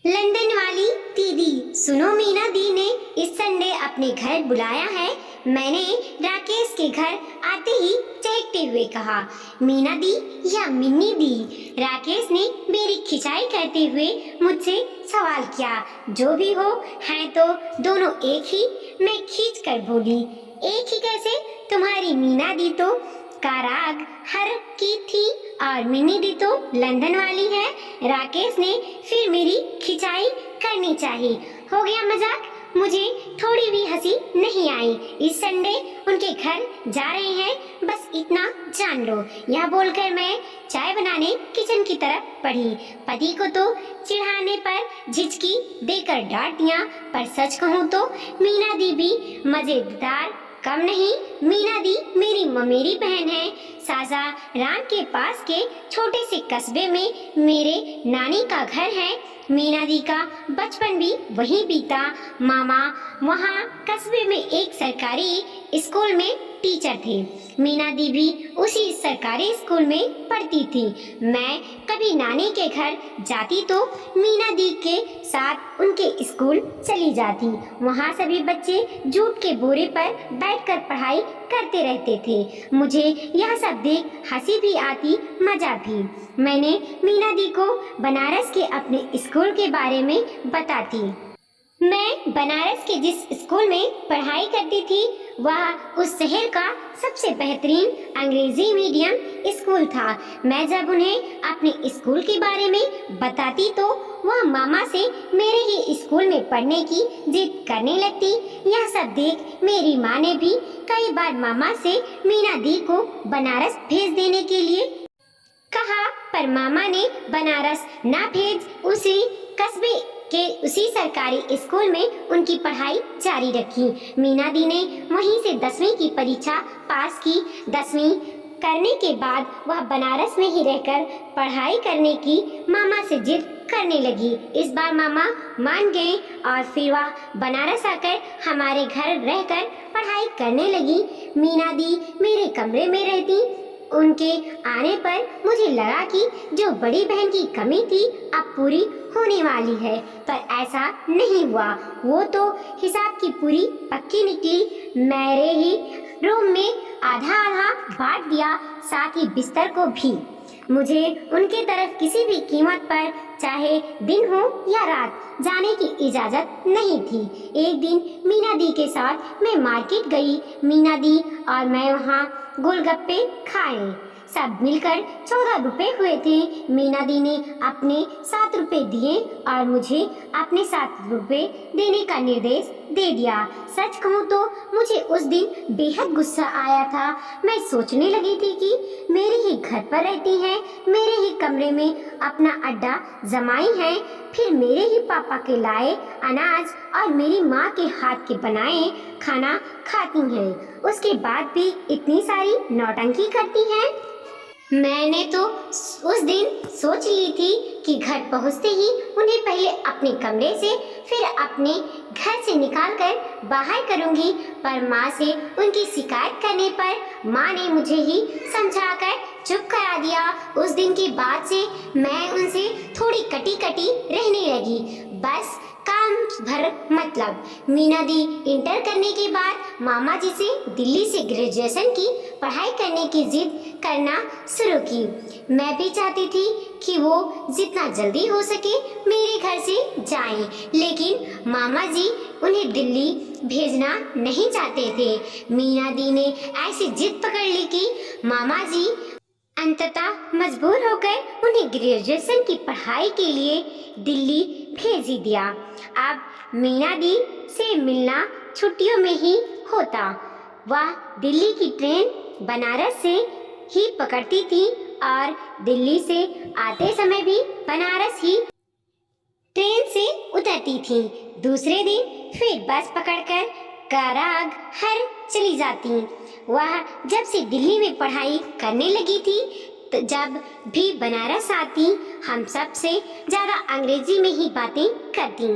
London वाली दीदी, सुनो, मीना दी ने इस संडे अपने घर बुलाया है। मैंने राकेश के घर आते ही चहकते हुए कहा, मीना दी या मिन्नी दी। राकेश ने मेरी खिंचाई करते हुए मुझसे सवाल किया, जो भी हो, हैं तो दोनों एक ही। मैं खींच कर बोली, एक ही कैसे? तुम्हारी मीना दी तो काराग हर की थी और मिनी दी तो लंदन वाली है। राकेश ने फिर मेरी खिंचाई करनी चाहिए। हो गया मजाक। मुझे थोड़ी भी हंसी नहीं आई। इस संडे उनके घर जा रहे हैं, बस इतना जान लो। यह बोलकर मैं चाय बनाने किचन की तरफ बढ़ी। पति को तो चिढ़ाने पर झिझकी देकर डांट दिया, पर सच कहूँ तो मीना दी भी मजेदार कम नहीं। मीना दी मेरी ममेरी बहन है। साजा राम के पास के छोटे से कस्बे में मेरे नानी का घर है। मीना दी का बचपन भी वहीं बीता। मामा वहाँ कस्बे में एक सरकारी स्कूल में टीचर थे। मीना दी भी उसी सरकारी स्कूल में पढ़ती थी। मैं कभी नानी के घर जाती तो मीना दी के साथ उनके स्कूल चली जाती। वहाँ सभी बच्चे जूट के बोरे पर बैठकर पढ़ाई करते रहते थे। मुझे यह सब देख हंसी भी आती, मजा भी। मैंने मीना दी को बनारस के अपने स्कूल के बारे में बताती। मैं बनारस के जिस स्कूल में पढ़ाई करती थी वह उस शहर का सबसे बेहतरीन अंग्रेजी मीडियम स्कूल था। मैं जब उन्हें अपने स्कूल के बारे में बताती तो वह मामा से मेरे ही स्कूल में पढ़ने की जिद करने लगती। यह सब देख मेरी माँ ने भी कई बार मामा से मीना दी को बनारस भेज देने के लिए कहा, पर मामा ने बनारस ना भेज उसी कस्बे के उसी सरकारी स्कूल में उनकी पढ़ाई जारी रखी। मीना दी ने वहीं से 10वीं की परीक्षा पास की। 10वीं करने के बाद वह बनारस में ही रहकर पढ़ाई करने की मामा से जिद करने लगी। इस बार मामा मान गए और फिर वह बनारस आकर हमारे घर रहकर पढ़ाई करने लगी। मीना दी मेरे कमरे में रहती। उनके आने पर मुझे लगा कि जो बड़ी बहन की कमी थी अब पूरी होने वाली है, पर ऐसा नहीं हुआ। वो तो हिसाब की पूरी पक्की निकली। मेरे ही रूम में आधा आधा बांट दिया, साथ ही बिस्तर को भी। मुझे उनके तरफ किसी भी कीमत पर, चाहे दिन हो या रात, जाने की इजाजत नहीं थी। एक दिन मीना दी के साथ मैं मार्केट गई। मीना दी और मैं वहाँ गोलगप्पे खाए। सब मिलकर 14 रुपए हुए थे। मीना दी ने अपने 7 रुपए दिए और मुझे अपने 7 रुपए देने का निर्देश दे दिया। सच कहूँ तो मुझे उस दिन बेहद गुस्सा आया था। मैं सोचने लगी थी कि मेरे ही घर पर रहती है, मेरे ही कमरे में अपना अड्डा जमाई है, फिर मेरे ही पापा के लाए अनाज और मेरी माँ के हाथ के बनाए खाना खाती हैं। उसके बाद भी इतनी सारी नौटंकी करती हैं। मैंने तो उस दिन सोच ली थी कि घर पहुंचते ही उन्हें पहले अपने कमरे से, फिर अपने घर से निकालकर बाहर करूंगी, पर माँ से उनकी शिकायत करने पर माँ ने मुझे ही समझाकर चुप करा दिया। उस दिन के बाद से मैं उनसे थोड़ी कटी कटी रहने लगी, बस काम भर मतलब। मीना दी इंटर करने के बाद मामा जी से दिल्ली से ग्रेजुएशन की पढ़ाई करने की जिद करना शुरू की। मैं भी चाहती थी कि वो जितना जल्दी हो सके मेरे घर से जाएं, लेकिन मामा जी उन्हें दिल्ली भेजना नहीं चाहते थे। मीना दी ने ऐसी जिद पकड़ ली कि मामा जी अंततः मजबूर होकर उन्हें ग्रेजुएशन की पढ़ाई के लिए दिल्ली भेज ही दिया। अब मीना दी से मिलना छुट्टियों में ही होता। वह दिल्ली की ट्रेन बनारस से ही पकड़ती थी और दिल्ली से आते समय भी बनारस ही ट्रेन से उतरती थी। दूसरे दिन फिर बस पकड़कर काराग हर चली जाती। वह जब से दिल्ली में पढ़ाई करने लगी थी तो जब भी बनारस आती हम सबसे ज़्यादा अंग्रेजी में ही बातें करती।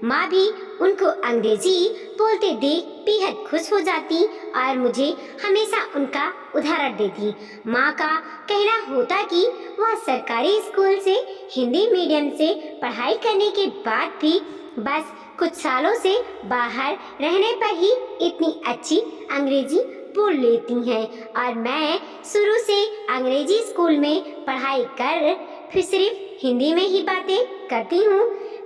माँ भी उनको अंग्रेजी बोलते देख बेहद खुश हो जाती और मुझे हमेशा उनका उदाहरण देती। माँ का कहना होता कि वह सरकारी स्कूल से हिंदी मीडियम से पढ़ाई करने के बाद भी बस कुछ सालों से बाहर रहने पर ही इतनी अच्छी अंग्रेजी बोल लेती हैं और मैं शुरू से अंग्रेजी स्कूल में पढ़ाई कर फिर सिर्फ हिंदी में ही बातें करती हूँ।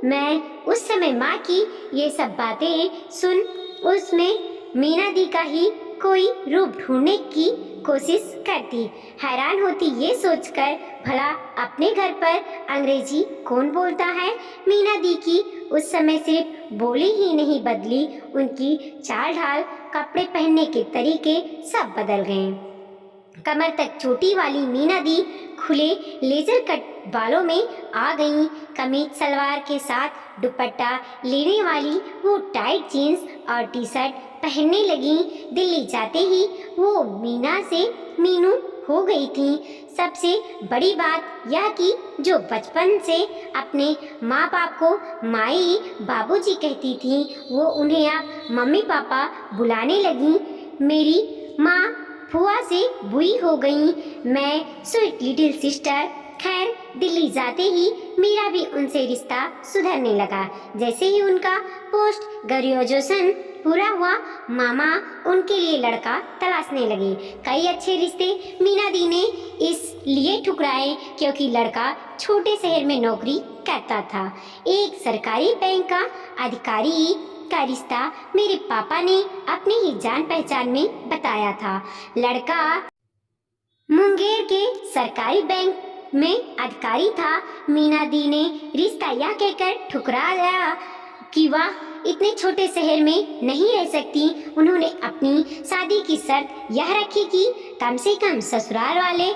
मैं उस समय माँ की ये सब बातें सुन उसमें मीना दी का ही कोई रूप ढूंढने की कोशिश करती। हैरान होती ये सोचकर भला अपने घर पर अंग्रेजी कौन बोलता है। मीना दी की उस समय सिर्फ बोली ही नहीं बदली, उनकी चाल ढाल, कपड़े पहनने के तरीके सब बदल गए। कमर तक चोटी वाली मीना दी खुले लेजर कट बालों में आ गईं। कमीज सलवार के साथ दुपट्टा लेने वाली वो टाइट जीन्स और टी शर्ट पहनने लगी। दिल्ली जाते ही वो मीना से मीनू हो गई थी। सबसे बड़ी बात यह कि जो बचपन से अपने माँ बाप को माई बाबूजी कहती थी वो उन्हें अब मम्मी पापा बुलाने लगी। मेरी माँ फुआ से बुई हो गई, मैं स्वीट लिटिल सिस्टर। खैर दिल्ली जाते ही मेरा भी उनसे रिश्ता सुधरने लगा। जैसे ही उनका पोस्ट ग्रेजुएशन पूरा हुआ मामा उनके लिए लड़का तलाशने लगे। कई अच्छे रिश्ते मीना दी ने इसलिए ठुकराए क्योंकि लड़का छोटे शहर में नौकरी करता था। एक सरकारी बैंक का अधिकारी का रिश्ता मेरे पापा ने अपने ही जान पहचान में बताया था। लड़का मुंगेर के सरकारी बैंक में अधिकारी था। मीना दी ने रिश्ता यह कहकर ठुकरा दिया कि वह इतने छोटे शहर में नहीं रह सकती। उन्होंने अपनी शादी की शर्त यह रखी कि कम से कम ससुराल वाले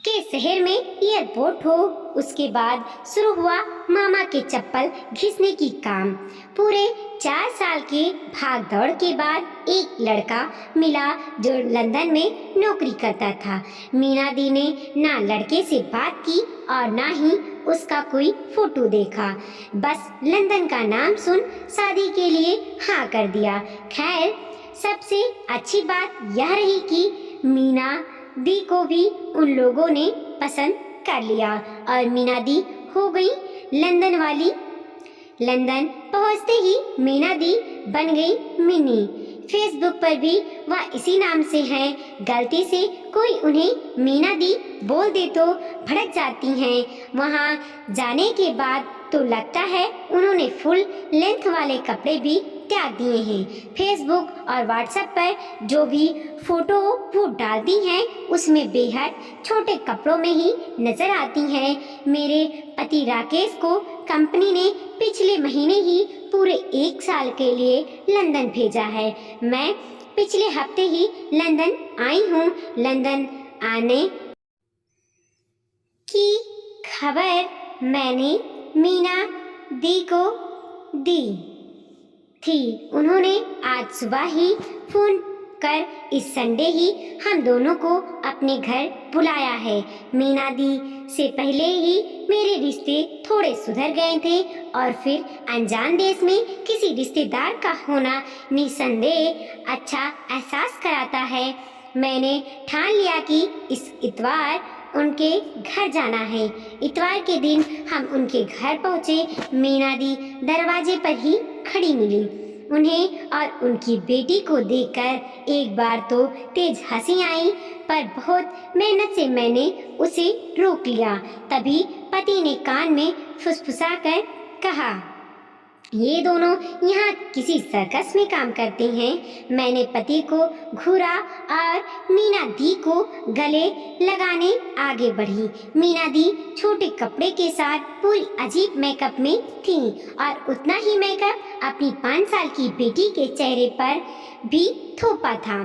के शहर में एयरपोर्ट हो। उसके बाद शुरू हुआ मामा के चप्पल घिसने की काम। पूरे 4 साल के भाग दौड़ के बाद एक लड़का मिला जो लंदन में नौकरी करता था। मीना दी ने ना लड़के से बात की और ना ही उसका कोई फोटो देखा, बस लंदन का नाम सुन शादी के लिए हाँ कर दिया। खैर सबसे अच्छी बात यह रही कि मीना दी को भी उन लोगों ने पसंद कर लिया और मीना दी हो गई लंदन वाली। लंदन पहुंचते ही मीना दी बन गई मिनी। फेसबुक पर भी वह इसी नाम से हैं। गलती से कोई उन्हें मीना दी बोल दे तो भड़क जाती हैं। वहां जाने के बाद तो लगता है उन्होंने फुल लेंथ वाले कपड़े भी त्याग दिए हैं। फेसबुक और व्हाट्सएप पर जो भी फोटो वो डालती हैं उसमें बेहद छोटे कपड़ों में ही नजर आती हैं। मेरे पति राकेश को कंपनी ने पिछले महीने ही पूरे 1 साल के लिए लंदन भेजा है। मैं पिछले हफ्ते ही लंदन आई हूँ। लंदन आने की खबर मैंने मीना दी को दी थी। उन्होंने आज सुबह ही फोन कर इस संडे ही हम दोनों को अपने घर बुलाया है। मीना दी से पहले ही मेरे रिश्ते थोड़े सुधर गए थे और फिर अनजान देश में किसी रिश्तेदार का होना निसंदेह अच्छा एहसास कराता है। मैंने ठान लिया कि इस इतवार उनके घर जाना है। इतवार के दिन हम उनके घर पहुँचे। मीना दी दरवाजे पर ही खड़ी मिली। उन्हें और उनकी बेटी को देखकर एक बार तो तेज हंसी आई, पर बहुत मेहनत से मैंने उसे रोक लिया। तभी पति ने कान में फुसफुसाकर कहा, ये दोनों यहाँ किसी सर्कस में काम करते हैं। मैंने पति को घूरा और मीना दी को गले लगाने आगे बढ़ी। मीना दी छोटे कपड़े के साथ पूरी अजीब मेकअप में थी और उतना ही मेकअप अपनी 5 साल की बेटी के चेहरे पर भी थोपा था।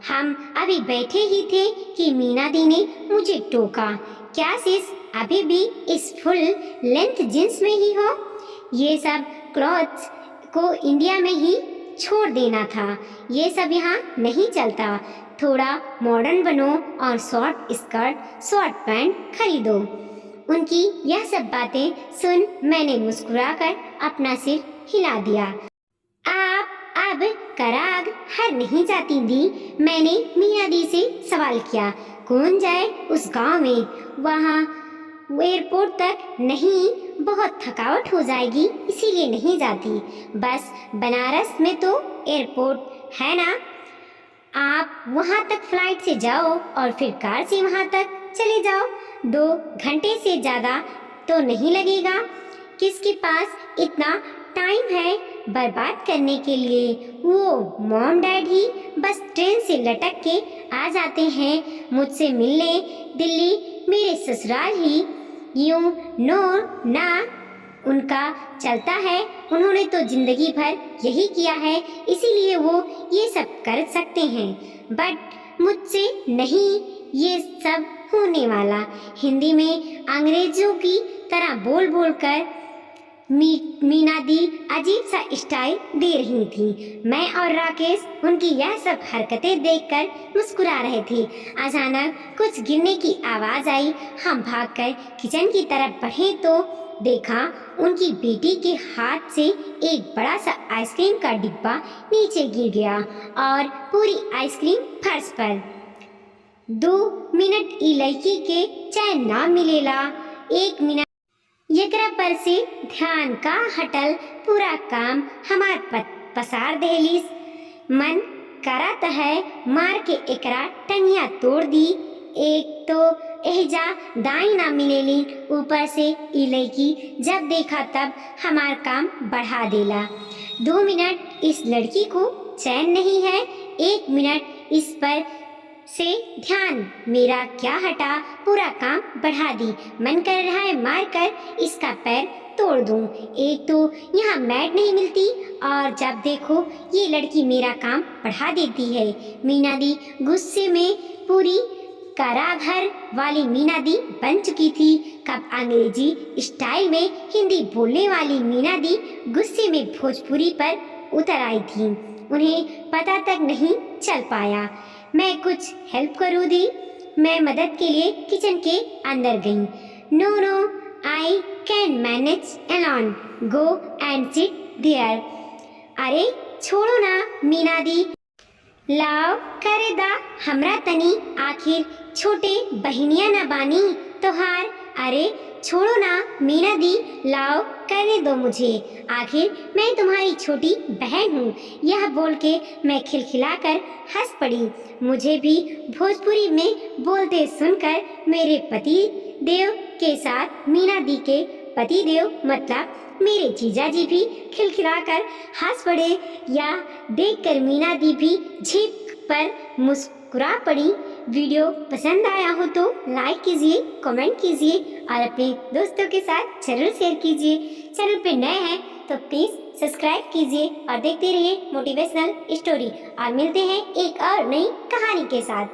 हम अभी बैठे ही थे कि मीना दी ने मुझे टोका, क्या सिस अभी भी इस फुल लेंथ जींस में ही हो? ये सब क्लॉथ्स को इंडिया में ही छोड़ देना था, ये सब यहाँ नहीं चलता। थोड़ा मॉडर्न बनो और शॉर्ट स्कर्ट शॉर्ट पैंट खरीदो। उनकी यह सब बातें सुन मैंने मुस्कुराकर अपना सिर हिला दिया। आप अब कराग हर नहीं जाती दी? मैंने मीना दी से सवाल किया। कौन जाए उस गांव में, वहाँ एयरपोर्ट तक नहीं, बहुत थकावट हो जाएगी इसीलिए नहीं जाती। बस बनारस में तो एयरपोर्ट है ना, आप वहाँ तक फ्लाइट से जाओ और फिर कार से वहाँ तक चले जाओ। 2 घंटे से ज़्यादा तो नहीं लगेगा। किसके पास इतना टाइम है बर्बाद करने के लिए? वो mom dad he bus train से लटक के आ जाते हैं मुझसे मिलने दिल्ली, मेरे ससुराल ही यूं नो ना उनका चलता है। उन्होंने तो जिंदगी भर यही किया है, इसीलिए वो ये सब कर सकते हैं, बट मुझसे नहीं ये सब होने वाला। हिंदी में अंग्रेजों की तरह बोल बोल कर मीना दी अजीब सा स्टाइल दे रही थी। मैं और राकेश उनकी यह सब हरकतें देखकर मुस्कुरा रहे थे। अचानक कुछ गिरने की आवाज़ आई। हम भागकर किचन की तरफ बढ़े तो देखा उनकी बेटी के हाथ से एक बड़ा सा आइसक्रीम का डिब्बा नीचे गिर गया और पूरी आइसक्रीम फर्श पर। 2 मिनट ई लड़की के चैन ना मिलेला। 1 मिनट एकरा पर से ध्यान का हटल, पूरा काम हमार पसार देहलीस। मन करत है मार के एकरा टंगिया तोड़ दी। एक तो एहजा दाई ना मिलेली, ऊपर से ई लड़की जब देखा तब हमार काम बढ़ा देला। 2 मिनट इस लड़की को चैन नहीं है, 1 मिनट इस पर से ध्यान मेरा क्या हटा, पूरा काम बढ़ा दी। मन कर रहा है मार कर इसका पैर तोड़ दूं। एक तो यहाँ मैट नहीं मिलती और जब देखो ये लड़की मेरा काम बढ़ा देती है। मीना दी गुस्से में पूरी कराघर वाली मीना दी बन चुकी थी। कब अंग्रेजी स्टाइल में हिंदी बोलने वाली मीना दी गुस्से में भोजपुरी पर उतर आई थी। उन्हें पता तक नहीं चल पाया मैं कुछ हेल्प करूँ दी। मैं मदद के लिए किचन के अंदर गई। No no I can manage alone, go and sit there. अरे छोड़ो ना मीना दी, लाओ करे दा हमरा तनी, आखिर छोटे बहनिया न बानी तोहार। अरे छोड़ो ना मीना दी, लाओ करने दो मुझे, आखिर मैं तुम्हारी छोटी बहन हूँ। यह बोल के मैं खिलखिलाकर हंस पड़ी। मुझे भी भोजपुरी में बोलते सुनकर मेरे पति देव के साथ मीना दी के पति देव मतलब मेरे जीजा जी भी खिलखिलाकर हंस पड़े। या देखकर मीना दी भी झिप पर मुस्कुरा पड़ी। वीडियो पसंद आया हो तो लाइक कीजिए, कमेंट कीजिए और अपने दोस्तों के साथ जरूर शेयर कीजिए। चैनल पे नए हैं तो प्लीज़ सब्सक्राइब कीजिए और देखते रहिए मोटिवेशनल स्टोरी। और मिलते हैं एक और नई कहानी के साथ।